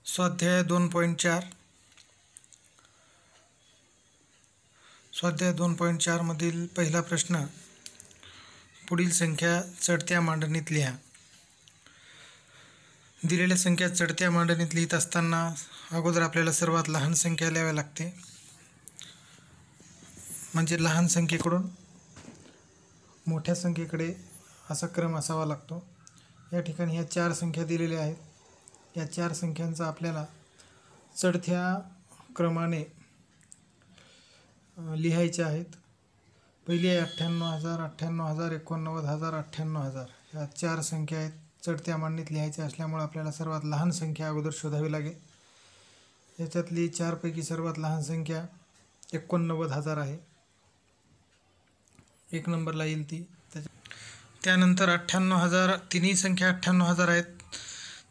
स्वाध्याय 2.4 मधील पहिला प्रश्न, पुढील संख्या चढत्या मांडणीत लिहा. दिलेल्या संख्या चढत्या मांडणीत लिहित असताना अगोदर आपल्याला सर्वात लहान संख्या लिहावी लागते, म्हणजे लहान संख्येकडून मोठ्या संख्येकडे असा क्रम असावा लागतो. या ठिकाणी ह्या 4 संख्या दिलेल्या आहेत. या 4 संख्यांचा आपल्याला चढत्या क्रमाने लिहायच्या आहेत. पहिली आहे 98,000, 98,000, 89,000, 98,000. ह्या 4 संख्या आहेत. चढत्या मांडणीत लिहायच्या असल्यामुळे आपल्याला सर्वात लहान संख्या अगोदर शोधावी लागेल. याच्यातली 4 पैकी सर्वात लहान संख्या 89,000 आहे. 1 नंबरला येईल ती. त्यानंतर 98,000, तिन्ही संख्या 98,000 आहेत.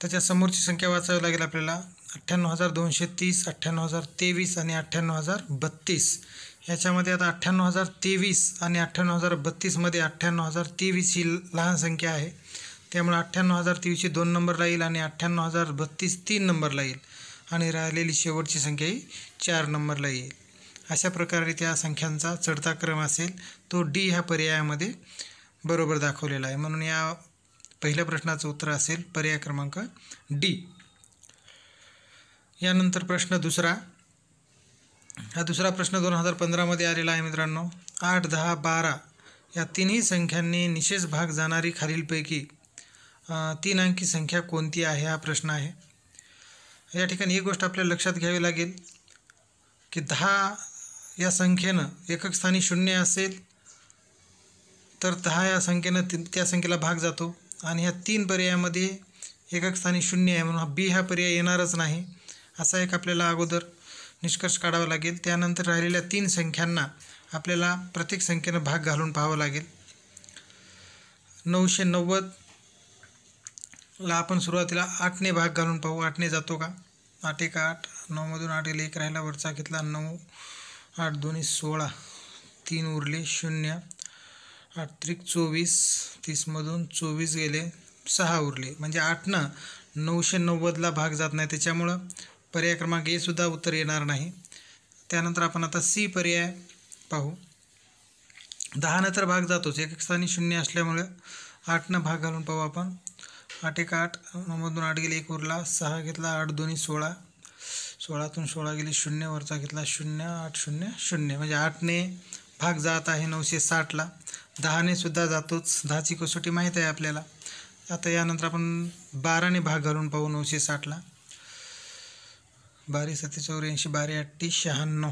त्याच्या समोरची संख्या वाचावी लागेल आपल्याला. 98,230, 98,023 आणि 98,032. याच्यामध्ये आता 98,023 आणि 98,032 मध्ये 98,023 ही लहान संख्या आहे. त्यामुळे 98,023 2 नंबरला येईल आणि 98,032 3 नंबरला येईल आणि राहिलेली शेवटची संख्या ही 4 नंबरला येईल. अशा प्रकारे त्या संख्यांचा चढता क्रम असेल. तो डी ह्या पर्यायामध्ये बरोबर दाखवलेला आहे. म्हणून या पहिल्या प्रश्नाचं उत्तर असेल पर्याय क्रमांक डी. यानंतर प्रश्न दुसरा. हा दुसरा प्रश्न 2015 मध्ये आलेला आहे मित्रांनो. 8, 10, 12 या तिन्ही संख्यांनी निशेष भाग जाणारी खालीलपैकी 3 अंकी संख्या कोणती आहे, हा प्रश्न आहे. या ठिकाणी एक गोष्ट आपल्याला लक्षात घ्यावी लागेल की 10 या संख्येनं एकक स्थानी 0 असेल तर 10 या संख्येनं त्या संख्येला भाग जातो आणि ह्या 3 पर्यायामध्ये एकक स्थानी 0 आहे, म्हणून बी हा पर्याय येणारच नाही. असा एक आपल्याला अगोदर निष्कर्ष काढावा लागेल. त्यानंतर राहिलेल्या 3 संख्यांना आपल्याला प्रत्येक संख्येनं भाग घालून पाहावं लागेल. 990 ला आपण सुरुवातीला 8ने भाग घालून पाहू. 8ने जातो का? 8 1 8, 9 मधून 8 गेले 1 राहिला, वरचा घेतला 9, 8 2 16, 3 उरले 0, 8 3 24, 30 मधून 24 गेले 6 उरले. म्हणजे 8नं 990ला भाग जात नाही, त्याच्यामुळं पर्याय क्रमांक ए सुद्धा उत्तर येणार नाही. त्यानंतर आपण आता सी पर्याय पाहू. 10नं तर भाग जातोच, एकक स्थानी 0 असल्यामुळं 8नं भाग घालून पाहू आपण. 8 1 8, 9 मधून 8 गेले 1 उरला, 6 घेतला, 8 2 16, 16तून 16 गेले 0, वरचा घेतला 0, 8 0 0. म्हणजे 8ने भाग जात आहे 960ला. 10ने सुद्धा जातोच, 10ची कसोटी माहीत आहे आपल्याला. आता यानंतर आपण 12ने भाग घालून पाहू 960ला. 12 7 84, 12 8 96,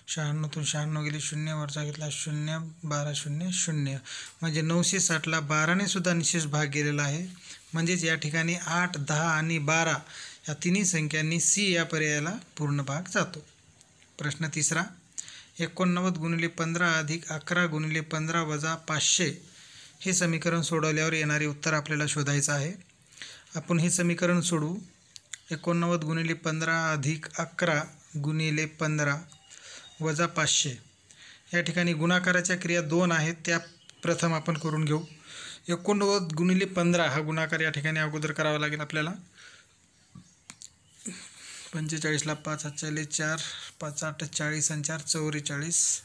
96तून 96 गेले 0, वरचा घेतला 0, 12 0 0. म्हणजे 960ला 12ने सुद्धा निशेष भाग गेलेला आहे. म्हणजेच या ठिकाणी 8, 10 आणि 12 या तिन्ही संख्यांनी सी या पर्यायाला पूर्ण भाग जातो. प्रश्न तिसरा. 89 गुणिले 15 अधिक 11 गुणिले 15 वजा 500 हे समीकरण सोडवल्यावर येणारे उत्तर आपल्याला शोधायचं आहे. आपण हे समीकरण सोडवू. 89 गुणिले 15 अधिक 11 गुणिले 15 वजा 500. या ठिकाणी गुणाकाराच्या क्रिया 2 आहेत, त्या प्रथम आपण करून घेऊ. 89 गुणिले 15 हा गुणाकार या ठिकाणी अगोदर करावा लागेल आपल्याला. 45ला 5 4 4, 5 8 40 आणि 4 44,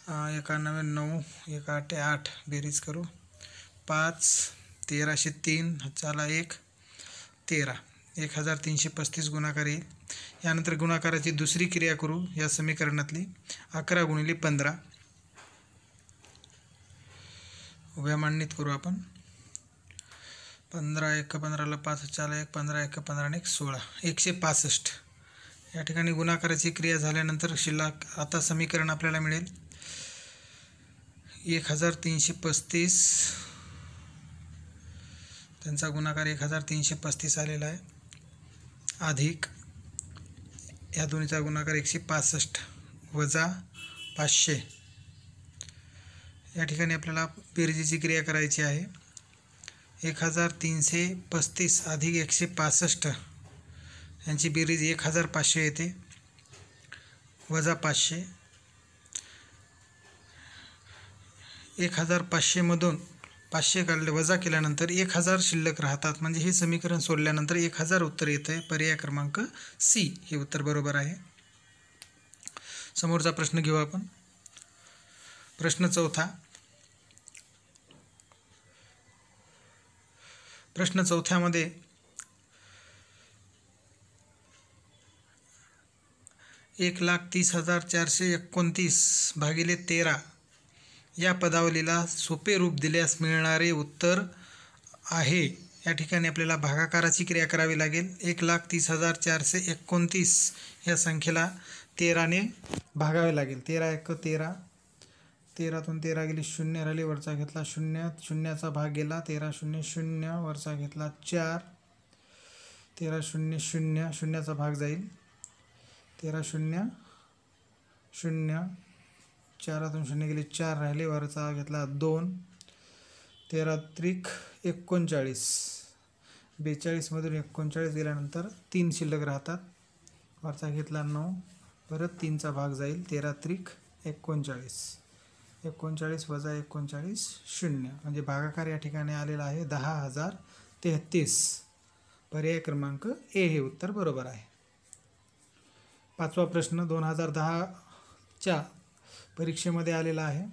91 9, 1 8 8 बेरीज करू. 5 1303, चला 1 13, 1335 गुणाकार येईल. यानंतर गुणाकाराची दुसरी क्रिया करू या समीकरणातली. 11 गुणिले 15 उभ्या मांडणीत करू आपण. 15 1 15ला 5 4 1, 15 1 15 आणि 1 16, 165. या ठिकाणी गुणाकाराची क्रिया झाल्यानंतर शिल्लक आता समीकरण आपल्याला मिळेल 1335. त्यांचा गुणाकार 1335 आलेला आहे, अधिक या दोन्हीचा गुणाकार 165 वजा 500. या ठिकाणी आपल्याला बेरजेची क्रिया करायची आहे. 1335 अधिक 165 यांची बेरीज 1500 येते, वजा 500. 1500 मधून 500 काढले वजा केल्यानंतर 1000 शिल्लक राहतात. म्हणजे हे समीकरण सोडल्यानंतर 1000 उत्तर येतं आहे. पर्याय क्रमांक सी हे उत्तर बरोबर आहे. समोरचा प्रश्न घेऊ आपण. प्रश्न चौथ्यामध्ये एक 1,30,429 भागिले 13 या पदावलीला सोपे रूप दिल्यास मिळणारे उत्तर आहे. या ठिकाणी आपल्याला भागाकाराची क्रिया करावी लागेल. 1,30,429 या संख्येला 13ने भागावे लागेल. 13 × 13, 13तून 13 गेली 0 राहिली, वरचा घेतला 0, शून्याचा भाग गेला, 13 0 0, वरचा घेतला 4, 13 0 0, शून्याचा भाग जाईल, 13 0 0, 4तून 0 गेली 4 राहिले, वरचा घेतला 2, 13 त्रिक 39, 42मधून 39 गेल्यानंतर 3 शिल्लक राहतात, वरचा घेतला 9, परत 3चा भाग जाईल, 13 त्रिक 39, 39 वजा 39 0, म्हणजे भागाकार या ठिकाणी आलेला आहे 10,033. पर्याय क्रमांक ए हे उत्तर बरोबर आहे. 5वा प्रश्न 2010च्या परीक्षेमध्ये आलेला आहे.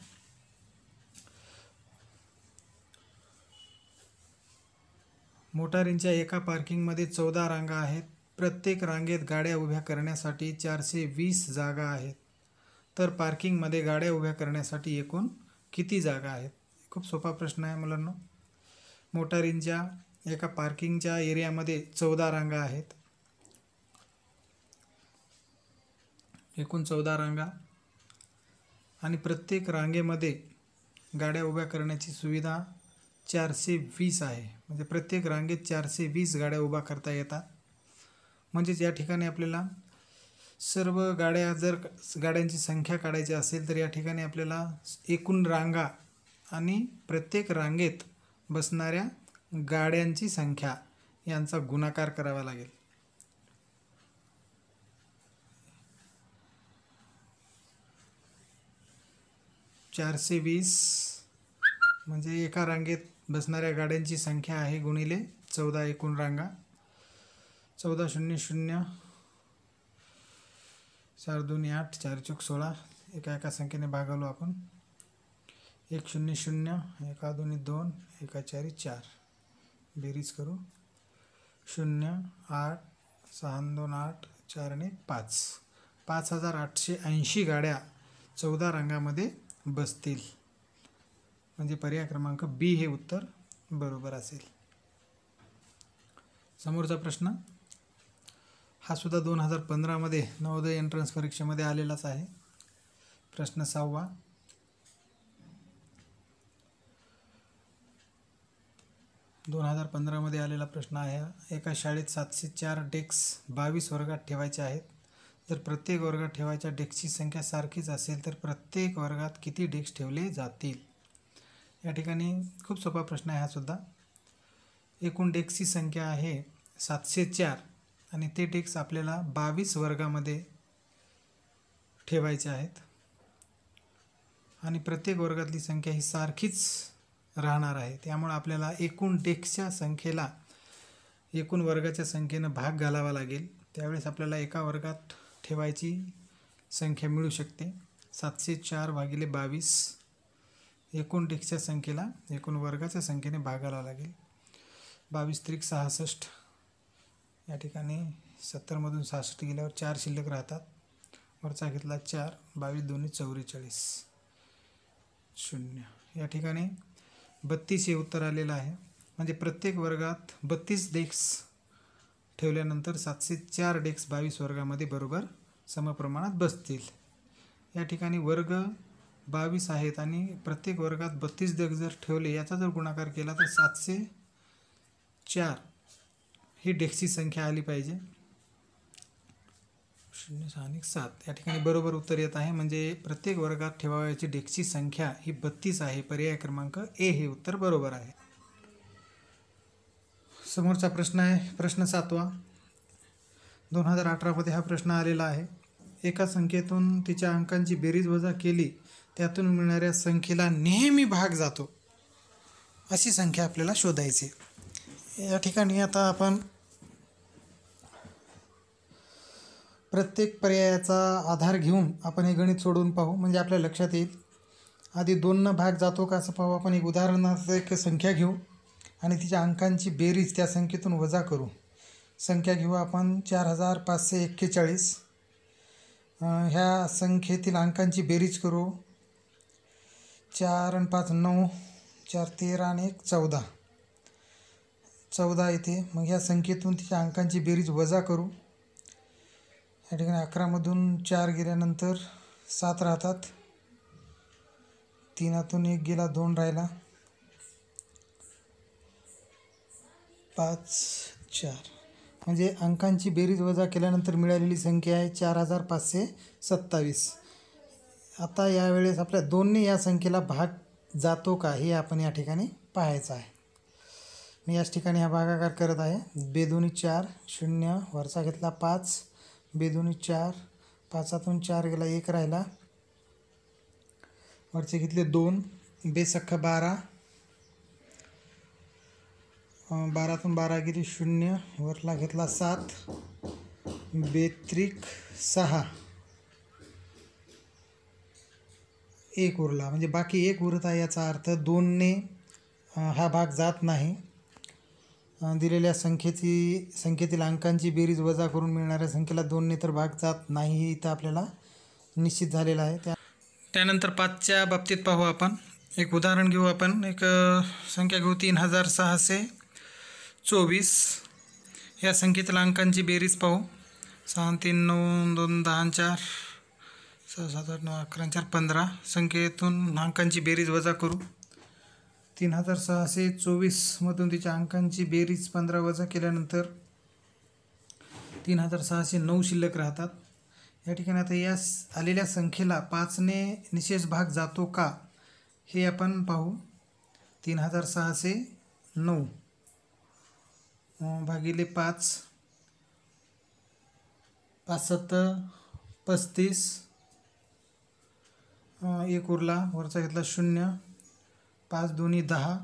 मोटारींच्या एका पार्किंगमध्ये 14 रांगा आहेत. प्रत्येक रांगेत गाड्या उभ्या करण्यासाठी 420 जागा आहेत. तर पार्किंगमध्ये गाड्या उभ्या करण्यासाठी एकूण किती जागा आहेत? खूप सोपा प्रश्न आहे मुलांनो. मोटारींच्या एका पार्किंगच्या एरियामध्ये 14 रांगा आहेत. एकूण 14 रांगा आणि प्रत्येक रांगेमध्ये गाड्या उभ्या करण्याची सुविधा 420 आहे. म्हणजे प्रत्येक रांगेत 420 गाड्या उभा करता येतात. म्हणजेच या ठिकाणी आपल्याला सर्व गाड्या, जर गाड्यांची संख्या काढायची असेल तर या ठिकाणी आपल्याला एकूण रांगा आणि प्रत्येक रांगेत बसणाऱ्या गाड्यांची संख्या यांचा गुणाकार करावा लागेल. ,420 म्हणजे एका रांगेत बसणाऱ्या गाड्यांची संख्या आहे गुणिले 14 एकूण रांगा. 14 0 0, 4 2 8, 4 चूक 16, एका संख्येने भागवलो आपण. 1 0 0, 1 2 2, 1 4 4, बेरीज करू. 0 8, 6 2 8, 4 5, 5,880 गाड्या 14 रांगामध्ये बसतील. म्हणजे पर्याय क्रमांक बी हे उत्तर बरोबर असेल. समोरचा प्रश्न हा सुद्धा 2015मध्ये नवोदय एंट्रन्स परीक्षेमध्ये आलेलाच आहे. प्रश्न 6वा. मध्ये आलेला प्रश्न आहे. एका शाळेत 704 डेस्क 22 वर्गात ठेवायचे आहेत. जर प्रत्येक वर्गात ठेवायच्या डेस्कची संख्या सारखीच असेल तर प्रत्येक वर्गात किती डेस्क ठेवले जातील? या ठिकाणी खूप सोपा प्रश्न आहे हा सुद्धा. एकूण डेस्कची संख्या आहे 704 आणि ते डेस्क आपल्याला 22 वर्गामध्ये ठेवायचे आहेत आणि प्रत्येक वर्गातली संख्या ही सारखीच राहणार आहे. त्यामुळे आपल्याला एकूण डेस्कच्या संख्येला एकूण वर्गाच्या संख्येनं भाग घालावा लागेल. त्यावेळेस आपल्याला एका वर्गात ठेवायची संख्या मिळू शकते. 704 भागिले 22 एकूण डेस्कच्या संख्येला एकूण वर्गाच्या संख्येने भागायला लागेल. 22 त्रिक 66, या ठिकाणी 70मधून 66 गेल्यावर 4 शिल्लक राहतात, वरचा घेतला 4, 22 2 44, 0. या ठिकाणी 32 हे उत्तर आलेलं आहे. म्हणजे प्रत्येक वर्गात 32 डेस्क ठेवल्यानंतर 704 डेस्क 22 वर्गामध्ये बरोबर समप्रमाणात बसतील. या ठिकाणी वर्ग 22 आहेत आणि प्रत्येक वर्गात 32 डेस्क जर ठेवले, याचा जर गुणाकार केला तर 704 ही डेस्कची संख्या आली पाहिजे. 0 6 7 या ठिकाणी बरोबर उत्तर येत आहे. म्हणजे प्रत्येक वर्गात ठेवावयाची डेस्कची संख्या ही 32 आहे. पर्याय क्रमांक ए हे उत्तर बरोबर आहे. समोरचा प्रश्न आहे प्रश्न 7वा. 2018मध्ये हा प्रश्न आलेला आहे. एका संख्येतून तिच्या अंकांची बेरीज वजा केली, त्यातून मिळणाऱ्या संख्येला नेहमी भाग जातो. अशी संख्या आपल्याला शोधायची. या ठिकाणी आता आपण प्रत्येक पर्यायाचा आधार घेऊन आपण हे गणित सोडवून पाहू, म्हणजे आपल्या लक्षात येईल. आधी 2 भाग जातो का असं पाहू. आपण एक उदाहरणार्थ एक संख्या घेऊ आणि तिच्या अंकांची बेरीज त्या संख्येतून वजा करू. संख्या घेऊ आपण 4541. ह्या संख्येतील अंकांची बेरीज करू. 4 आणि 5 9, 4 13 आणि 1 14. 14 येते. मग ह्या संख्येतून तिच्या अंकांची बेरीज वजा करू. या ठिकाणी 11मधून 4 गेल्यानंतर 7 राहतात. 3तून 1 गेला, 2 राहिला. 5 4, म्हणजे अंकांची बेरीज वजा केल्यानंतर मिळालेली संख्या आहे 4527. आता यावेळेस आपल्या 2ने या संख्येला भाग जातो का हे आपण या ठिकाणी पाहायचं आहे. मी याच ठिकाणी हा भागाकार करत आहे. 2 4 0, वरचा घेतला 5, 2 4, 5तून 4 गेला, 1 राहिला. वरचे घेतले 2, 2 12, 12तून 12 गेली 0, वरला घेतला 7, 2 6, 1 उरला, म्हणजे बाकी 1 उरत आहे. याचा अर्थ 2ने हा भाग जात नाही. दिलेल्या संख्येतील अंकांची बेरीज वजा करून मिळणाऱ्या संख्येला 2ने तर भाग जात नाही, हे इथं आपल्याला निश्चित झालेलं आहे. त्यानंतर 5च्या बाबतीत पाहू आपण. एक उदाहरण घेऊ आपण. एक संख्या घेऊ 3624. या संख्येतील अंकांची बेरीज पाहू. 6 3 9 2 10 4, 6 7 8 9 11 4 15. संख्येतून अंकांची बेरीज वजा करू. 3624मधून तिच्या अंकांची बेरीज 15 वजा केल्यानंतर 3609 शिल्लक राहतात. या ठिकाणी आता या आलेल्या संख्येला 5ने निशेष भाग जातो का हे आपण पाहू. 3609 भागिले 5, 5 7 35, 1 उरला, वरचा घेतला 0, 5 2 10,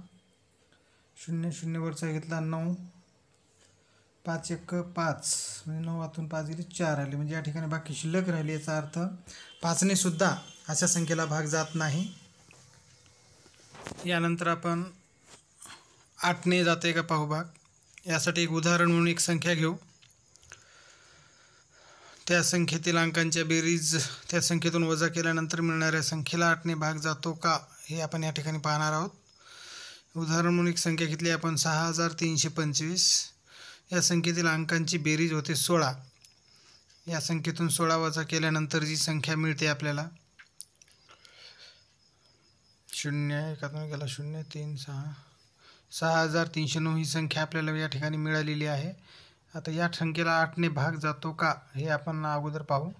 0 0 वरचा घेतला 9, 5 1 5, म्हणजे 9तून 5 गेले 4 आले, म्हणजे या ठिकाणी बाकी शिल्लक राहिली. याचा अर्थ 5ने सुद्धा अशा संख्येला भाग जात नाही. यानंतर आपण 8ने जाते का पाहू भाग. यासाठी एक उदाहरण म्हणून एक संख्या घेऊ. त्या संख्येतील अंकांच्या बेरीज त्या संख्येतून वजा केल्यानंतर मिळणाऱ्या संख्येला 8ने भाग जातो का हे आपण या ठिकाणी पाहणार आहोत. उदाहरण म्हणून एक संख्या घेतली आपण 6325. या संख्येतील अंकांची बेरीज होते 16. या संख्येतून 16 वजा केल्यानंतर जी संख्या मिळते आपल्याला 0 1 गेला 0 3 6, 6309 ही संख्या आपल्याला या ठिकाणी मिळालेली आहे. आता या संख्येला 8ने भाग जातो का हे आपण अगोदर पाहू.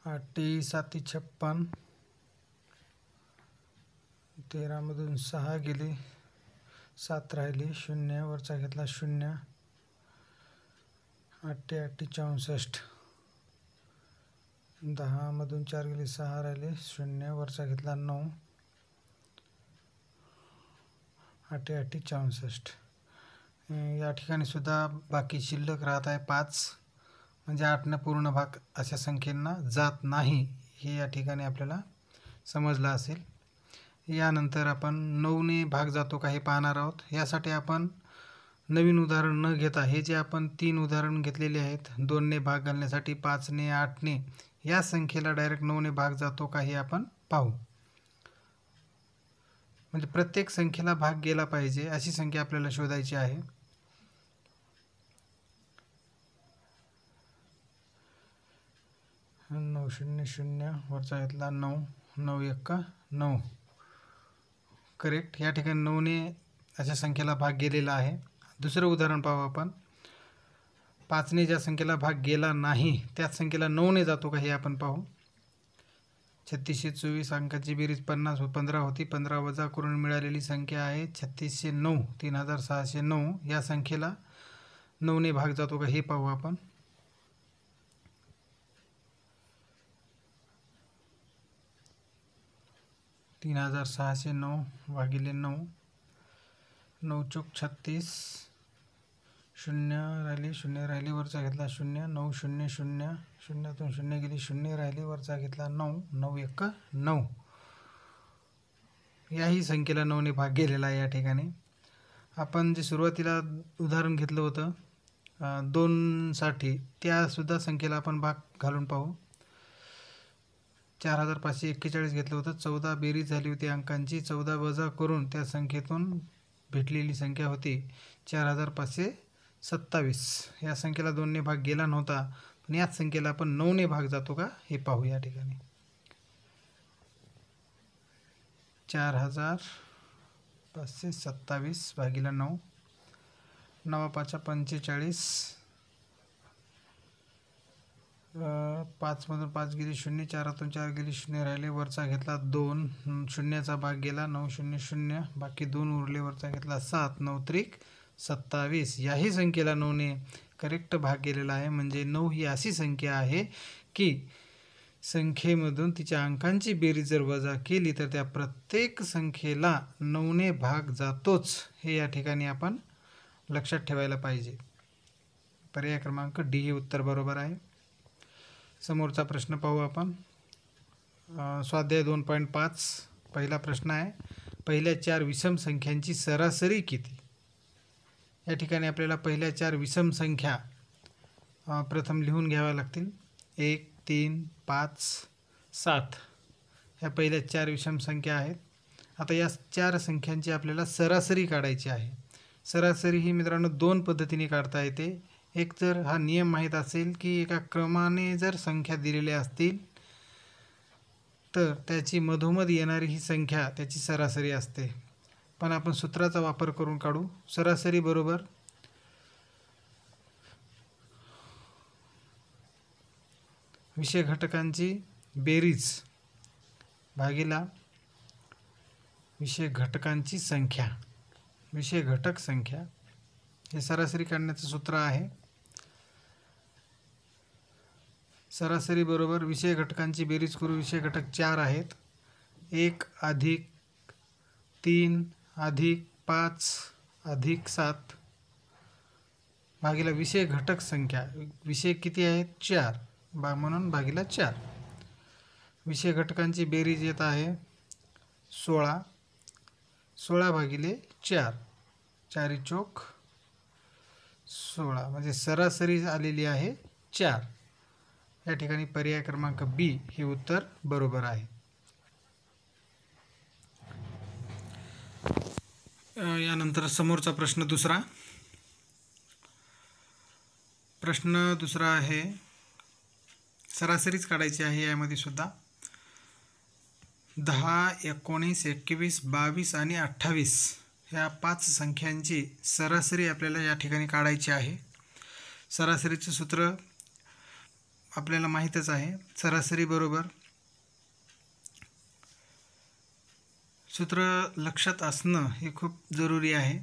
8 7 56, 13मधून 6 गेले, 7 राहिले, 0 वरचा घेतला 0, 8 8 64, 10मधून 4 गेले, 6 राहिले, 0 वरचा घेतला 9, 8 8 64. या ठिकाणी सुद्धा बाकी शिल्लक राहत आहे 5, म्हणजे 8ने पूर्ण भाग अशा संख्येंना जात नाही हे या ठिकाणी आपल्याला समजलं असेल. यानंतर आपण 9ने भाग जातो का हे पाहणार आहोत. यासाठी आपण नवीन उदाहरण न घेता हे जे आपण 3 उदाहरण घेतलेले आहेत 2ने भाग घालण्यासाठी 5ने 8ने, या संख्येला डायरेक्ट 9ने भाग जातो का हे आपण पाहू. म्हणजे प्रत्येक संख्येला भाग गेला पाहिजे अशी संख्या आपल्याला शोधायची आहे. नऊ 0 0, वरचा घेतला 9, 9 1 9, करेक्ट. या ठिकाणी 9ने अशा संख्येला भाग गेलेला आहे. दुसरं उदाहरण पाहू आपण. 5ने ज्या संख्येला भाग गेला नाही त्याच संख्येला 9ने जातो का हे आपण पाहू. 3624 अंकाची बेरीज 15 होती. 15 वजा करून मिळालेली संख्या आहे 3609. 3609 या संख्येला 9ने भाग जातो का हे पाहू आपण. 3609 भागिले 9, 9 चौक 36, 0 राहिली वरचा घेतला 0, 9 0 0, शून्यातून 0 गेली 0 राहिली वरचा घेतला 9, 9 1 9. याही संख्येला 9ने भाग गेलेला आहे या ठिकाणी. आपण जे सुरुवातीला उदाहरण घेतलं होतं 2 साठी, त्यासुद्धा संख्येला आपण भाग घालून पाहू. 4541 घेतलं होतं. 14 बेरीज झाली होती अंकांची. 14 वजा करून त्या संख्येतून भेटलेली संख्या होती 4527. या संख्येला 2ने भाग गेला नव्हता, पण याच संख्येला आपण 9ने भाग जातो का हे पाहू. या ठिकाणी 4527 भागिले 9, 9 5 45, 5 मधून 5 गेली 0, 4तून 4 गेली 0 राहिले वरचा घेतला 2, 0चा भाग गेला 9 0 0, बाकी 2 उरले वरचा घेतला 7, 9 त्रिक 27. याही संख्येला 9ने करेक्ट भाग गेलेला आहे. म्हणजे 9 ही अशी संख्या आहे की संख्येमधून तिच्या अंकांची बेरीज जर वजा केली तर त्या प्रत्येक संख्येला 9ने भाग जातोच. हे या ठिकाणी आपण लक्षात ठेवायला पाहिजे. पर्याय क्रमांक डी हे उत्तर बरोबर आहे. समोरचा प्रश्न पाहू आपण. स्वाध्याय 2.5 पहिला प्रश्न आहे, पहिल्या 4 विषम संख्यांची सरासरी किती. या ठिकाणी आपल्याला पहिल्या 4 विषम संख्या प्रथम लिहून घ्याव्या लागतील. 1 3 5 7 ह्या पहिल्या 4 विषम संख्या आहेत. आता या 4 संख्यांची आपल्याला सरासरी काढायची आहे. सरासरी ही मित्रांनो 2 पद्धतीने काढता येते. एक जर हा नियम माहीत असेल की एका क्रमाने जर संख्या दिलेल्या असतील तर त्याची मधोमध येणारी ही संख्या त्याची सरासरी असते. पण आपण सूत्राचा वापर करून काढू. सरासरी बरोबर विषय घटकांची बेरीज भागिला विषय घटकांची संख्या, विषय घटक संख्या, हे सरासरी काढण्याचं सूत्र आहे. सरासरी बरोबर विषय घटकांची बेरीज करू. विषय घटक 4 आहेत. 1 अधिक 3 अधिक 5 अधिक 7 भागिला विषय घटक संख्या. विषय किती आहेत 4 म्हणून भागिला 4. विषय घटकांची बेरीज येत आहे 16. 16 भागिले 4, 4 चौक 16, म्हणजे सरासरी आलेली आहे 4. या ठिकाणी पर्याय क्रमांक बी हे उत्तर बरोबर आहे. यानंतर समोरचा प्रश्न दुसरा. प्रश्न दुसरा आहे, सरासरीच काढायची आहे. यामध्ये सुद्धा 10 19 21 22 आणि 28 ह्या 5 संख्यांची सरासरी आपल्याला या ठिकाणी काढायची आहे. सरासरीचे सूत्र आपल्याला माहीतच आहे. सरासरी बरोबर सूत्र लक्षात असणं हे खूप जरुरी आहे.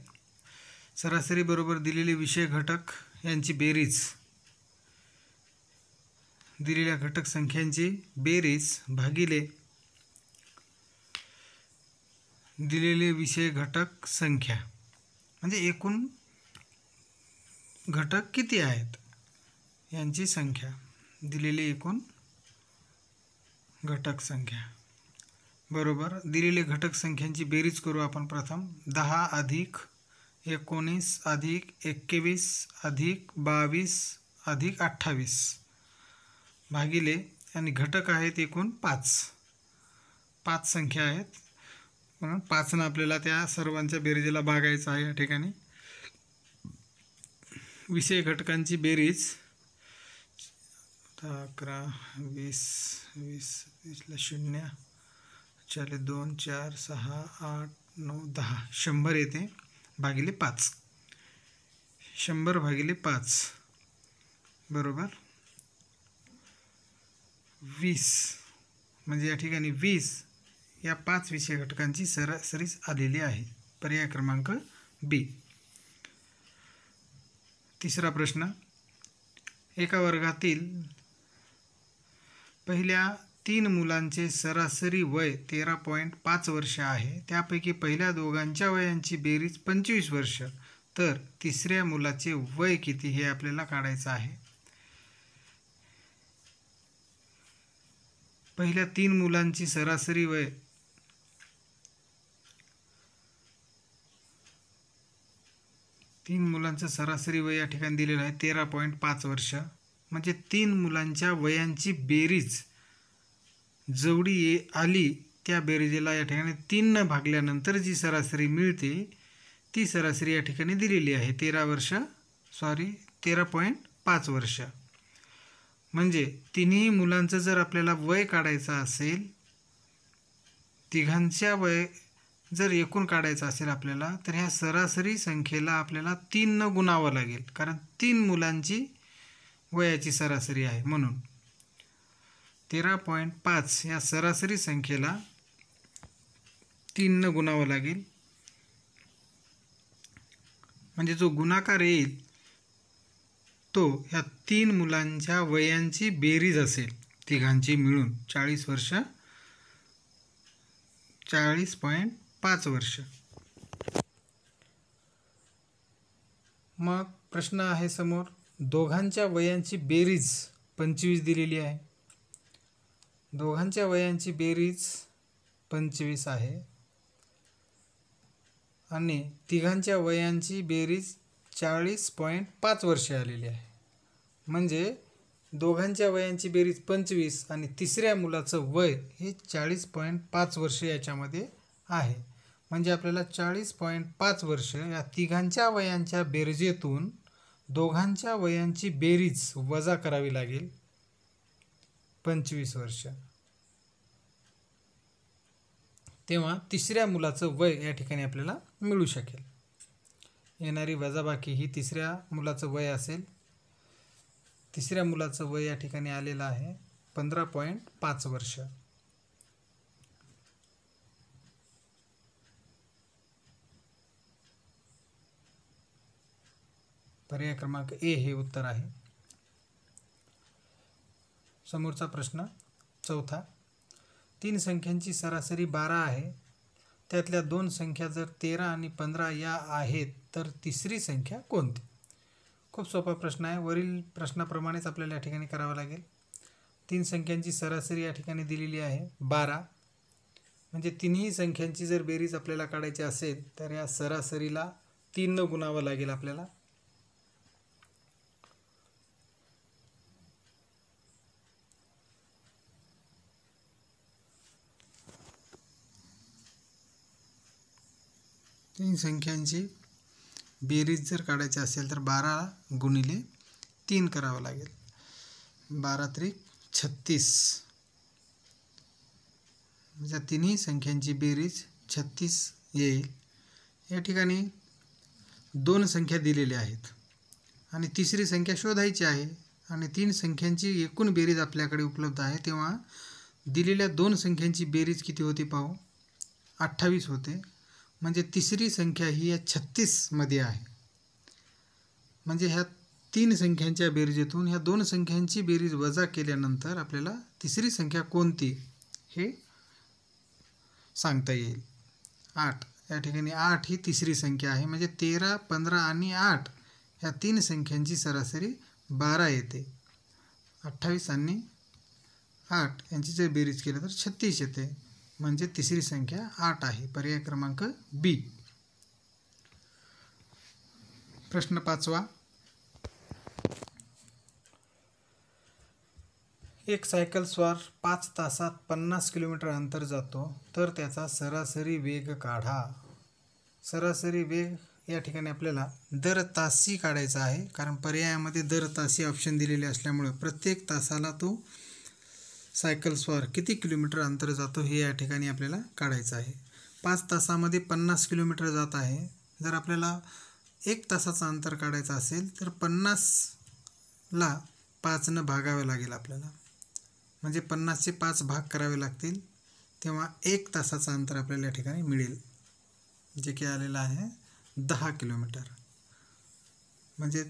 सरासरी बरोबर दिलेले विषय घटक यांची बेरीज, दिलेल्या घटक संख्यांची बेरीज भागिले दिलेले विषय घटक संख्या, म्हणजे एकूण घटक किती आहेत यांची संख्या, दिलेली एकूण घटक संख्या बरोबर दिलेले घटक संख्यांची बेरीज करू आपण प्रथम. 10 अधिक 19 अधिक 21 अधिक 22 अधिक 28 भागिले, आणि घटक आहेत एकूण 5 संख्या आहेत म्हणून 5 आपल्याला त्या सर्वांच्या बेरीजला भागायचं आहे. या ठिकाणी विषय घटकांची बेरीज 11 20 20 20ला 0 4 2 4 6 8 9 10 100 येते भागिले 5. 100 भागिले 5 बरोबर 20, म्हणजे या ठिकाणी 20 या 5 विषय घटकांची सरासरी आलेली आहे. पर्याय क्रमांक बी. तिसरा प्रश्न, एका वर्गातील पहिल्या 3 मुलांचे सरासरी वय 13.5 वर्ष आहे. त्यापैकी पहिल्या दोघांच्या वयांची बेरीज 25 वर्ष. तर तिसऱ्या मुलाचे वय किती हे आपल्याला काढायचं आहे. पहिल्या 3 मुलांची सरासरी वय 3 मुलांचं सरासरी वय या ठिकाणी दिलेलं आहे 13.5 वर्ष. म्हणजे 3 मुलांच्या वयांची बेरीज जेवढी आली त्या बेरीजला या ठिकाणी 3 न भागल्यानंतर जी सरासरी मिळते ती सरासरी या ठिकाणी दिलेली आहे 13.5 वर्ष. म्हणजे तिन्ही मुलांचं जर आपल्याला वय काढायचं असेल, तिघांच्या वय जर एकूण काढायचं असेल आपल्याला, तर ह्या सरासरी संख्येला आपल्याला 3 न गुणावं लागेल, कारण 3 मुलांची वयाची सरासरी आहे. म्हणून 13.5 या सरासरी संख्येला 3 न गुणावं लागेल. म्हणजे जो गुणाकार येईल तो ह्या 3 मुलांच्या वयांची बेरीज असेल, तिघांची मिळून 40 वर्ष, 40.5 वर्ष. मग प्रश्न आहे समोर, दोघांच्या वयांची बेरीज 25 दिलेली आहे. दोघांच्या वयांची बेरीज 25 आहे आणि तिघांच्या वयांची बेरीज 40.5 वर्ष आलेली आहे. म्हणजे दोघांच्या वयांची बेरीज 25 आणि तिसऱ्या मुलाचं वय हे 40.5 वर्ष याच्यामध्ये आहे. म्हणजे आपल्याला 40.5 वर्ष या तिघांच्या वयांच्या बेरजेतून दोघांच्या वयांची बेरीज वजा करावी लागेल 25 वर्ष. तेव्हा तिसऱ्या मुलाचं वय या ठिकाणी आपल्याला मिळू शकेल. येणारी वजाबाकी ही तिसऱ्या मुलाचं वय असेल. तिसऱ्या मुलाचं वय या ठिकाणी आलेलं आहे 15.5 वर्ष. पर्याय क्रमांक ए हे उत्तर आहे. समोरचा प्रश्न चौथा, 3 संख्यांची सरासरी 12 आहे. त्यातल्या 2 संख्या जर 13 आणि 15 या आहेत तर तिसरी संख्या कोणती? खूप सोपा प्रश्न आहे. वरील प्रश्नाप्रमाणेच आपल्याला या ठिकाणी करावं लागेल. 3 संख्यांची सरासरी या ठिकाणी दिलेली आहे 12. म्हणजे तिन्ही संख्यांची जर बेरीज आपल्याला काढायची असेल तर या सरासरीला 3 न गुणावं लागेल आपल्याला. तीन संख्यांची बेरीज जर काढायची असेल तर 12 गुणिले 3 करावं लागेल. 12 त्रिक 36. म्हणजे तिन्ही संख्यांची बेरीज 36 येईल. या ठिकाणी 2 संख्या दिलेल्या आहेत आणि तिसरी संख्या शोधायची आहे आणि 3 संख्यांची एकूण बेरीज आपल्याकडे उपलब्ध आहे. तेव्हा दिलेल्या 2 संख्यांची बेरीज किती होती पाहू, 28 होते. म्हणजे तिसरी संख्या ही या 36 मध्ये आहे. म्हणजे ह्या 3 संख्यांच्या बेरीजेतून ह्या 2 संख्यांची बेरीज वजा केल्यानंतर आपल्याला तिसरी संख्या कोणती हे सांगता येईल. 8 या ठिकाणी 8 ही तिसरी संख्या आहे. म्हणजे 13, 15 आणि 8 ह्या 3 संख्यांची सरासरी 12 येते. 28 आणि 8 यांची जर बेरीज केलं तर 36 येते. म्हणजे तिसरी संख्या 8 आहे. पर्याय क्रमांक बी. प्रश्न 5वा, एक सायकल स्वार 5 तासात 50 किलोमीटर अंतर जातो तर त्याचा सरासरी वेग काढा. सरासरी वेग या ठिकाणी आपल्याला दर तासी काढायचा आहे, कारण पर्यायामध्ये दर तासी ऑप्शन दिलेले असल्यामुळे प्रत्येक तासाला तो सायकल स्वार किती किलोमीटर अंतर जातो हे या ठिकाणी आपल्याला काढायचं आहे. 5 तासामध्ये 50 किलोमीटर जात आहे. जर आपल्याला 1 तासाचं अंतर काढायचं असेल तर 50ला 5 न भागावे लागेल आपल्याला. म्हणजे 50चे 5 भाग करावे लागतील. तेव्हा 1 तासाचं अंतर आपल्याला या ठिकाणी मिळेल, जे की आलेलं आहे 10 किलोमीटर. म्हणजे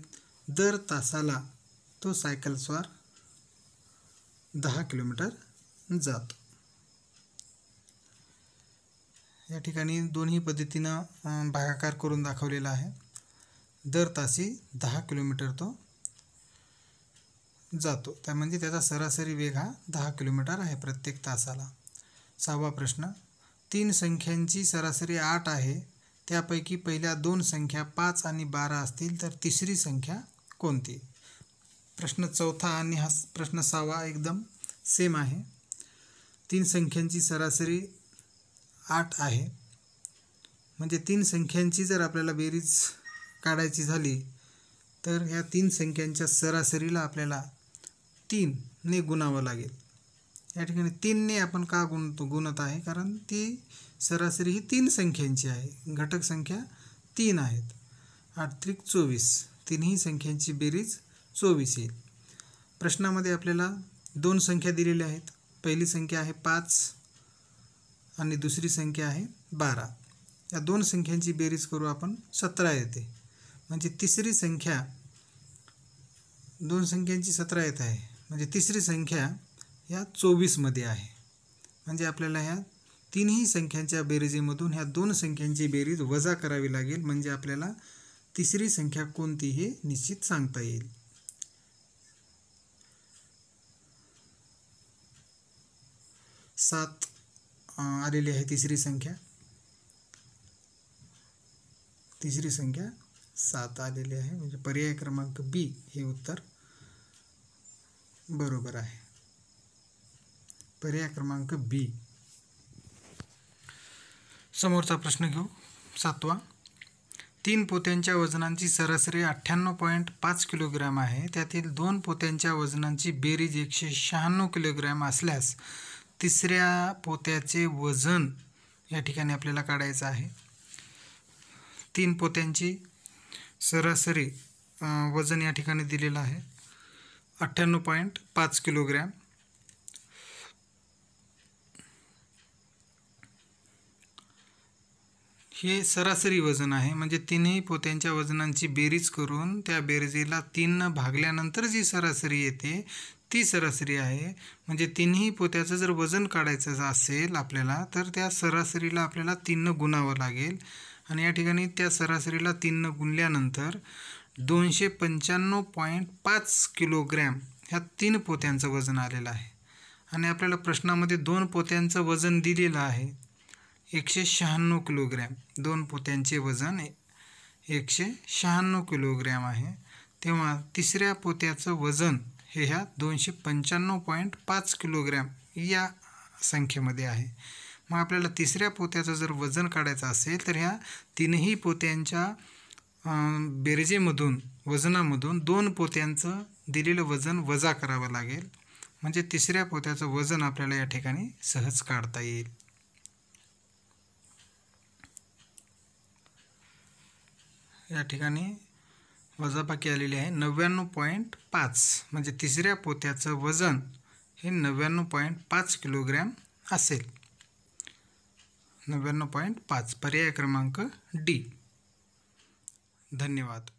दर तासाला तो सायकल स्वार 10 किलोमीटर जातो. या ठिकाणी दोन्ही पद्धतीनं भागाकार करून दाखवलेला आहे. दर तासी 10 किलोमीटर तो जातो. त्या म्हणजे त्याचा सरासरी वेग हा 10 किलोमीटर आहे प्रत्येक तासाला. 6वा प्रश्न, 3 संख्यांची सरासरी 8 आहे. त्यापैकी पहिल्या 2 संख्या 5 आणि 12 असतील तर तिसरी संख्या कोणती? प्रश्न चौथा आणि हा प्रश्न 6वा एकदम सेम आहे. 3 संख्यांची सरासरी 8 आहे. म्हणजे 3 संख्यांची जर आपल्याला बेरीज काढायची झाली तर ह्या 3 संख्यांच्या सरासरीला आपल्याला 3 ने गुणावं लागेल. या ठिकाणी 3 ने आपण का गुणत आहे? कारण ती सरासरी ही 3 संख्यांची आहे. घटक संख्या 3 आहेत. 8 त्रिक 24. तिन्ही संख्यांची बेरीज 24 येईल. प्रश्नामध्ये आपल्याला 2 संख्या दिलेल्या आहेत. पहिली संख्या आहे 5 आणि दुसरी संख्या आहे 12. या 2 संख्यांची बेरीज करू आपण 17 येते. म्हणजे तिसरी संख्या 2 संख्यांची 17 येत आहे. म्हणजे तिसरी संख्या या 24 मध्ये आहे. म्हणजे आपल्याला ह्या तिन्ही संख्यांच्या बेरीजमधून ह्या 2 संख्यांची बेरीज वजा करावी लागेल. म्हणजे आपल्याला तिसरी संख्या कोणती हे निश्चित सांगता येईल. 7 आलेली आहे तिसरी संख्या. तिसरी संख्या 7 आलेली आहे. म्हणजे पर्याय क्रमांक बी हे उत्तर बरोबर आहे. पर्याय क्रमांक बी. समोरचा प्रश्न घेऊ 7वा. 3 पोत्यांच्या वजनांची सरासरी 98.5 किलोग्रॅम आहे. त्यातील 2 पोत्यांच्या वजनांची बेरीज 196 किलोग्रॅम असल्यास तिसऱ्या पोत्याचे वजन या ठिकाणी आपल्याला काढायचं आहे. 3 पोत्यांची सरासरी वजन या ठिकाणी दिलेलं आहे 98.5 किलोग्रॅम. हे सरासरी वजन आहे. म्हणजे तिन्ही पोत्यांच्या वजनांची बेरीज करून त्या बेरजेला 3 भागल्यानंतर जी सरासरी येते ती सरासरी आहे. म्हणजे तिन्ही पोत्याचं जर वजन काढायचं असेल आपल्याला तर त्या सरासरीला आपल्याला 3 गुणावं लागेल. आणि या ठिकाणी त्या सरासरीला 3 गुणल्यानंतर 295.5 किलोग्रॅम ह्या 3 पोत्यांचं वजन आलेलं आहे. आणि आपल्याला प्रश्नामध्ये 2 पोत्यांचं वजन दिलेलं आहे 196 किलोग्रॅम. 2 पोत्यांचे वजन 196 किलोग्रॅम आहे. तेव्हा तिसऱ्या पोत्याचं वजन हे ह्या 295.5 किलोग्रॅम या संख्येमध्ये आहे. मग आपल्याला तिसऱ्या पोत्याचं जर वजन काढायचं असेल तर ह्या तीनही पोत्यांच्या बेरजेमधून वजनामधून 2 पोत्यांचं दिलेलं वजन वजा करावं लागेल. म्हणजे तिसऱ्या पोत्याचं वजन आपल्याला या ठिकाणी सहज काढता येईल. या ठिकाणी वजाबाकी आलेली आहे 99.5. म्हणजे तिसऱ्या पोत्याचं वजन हे 99.5 किलोग्रॅम असेल. 99.5 पर्याय क्रमांक डी. धन्यवाद.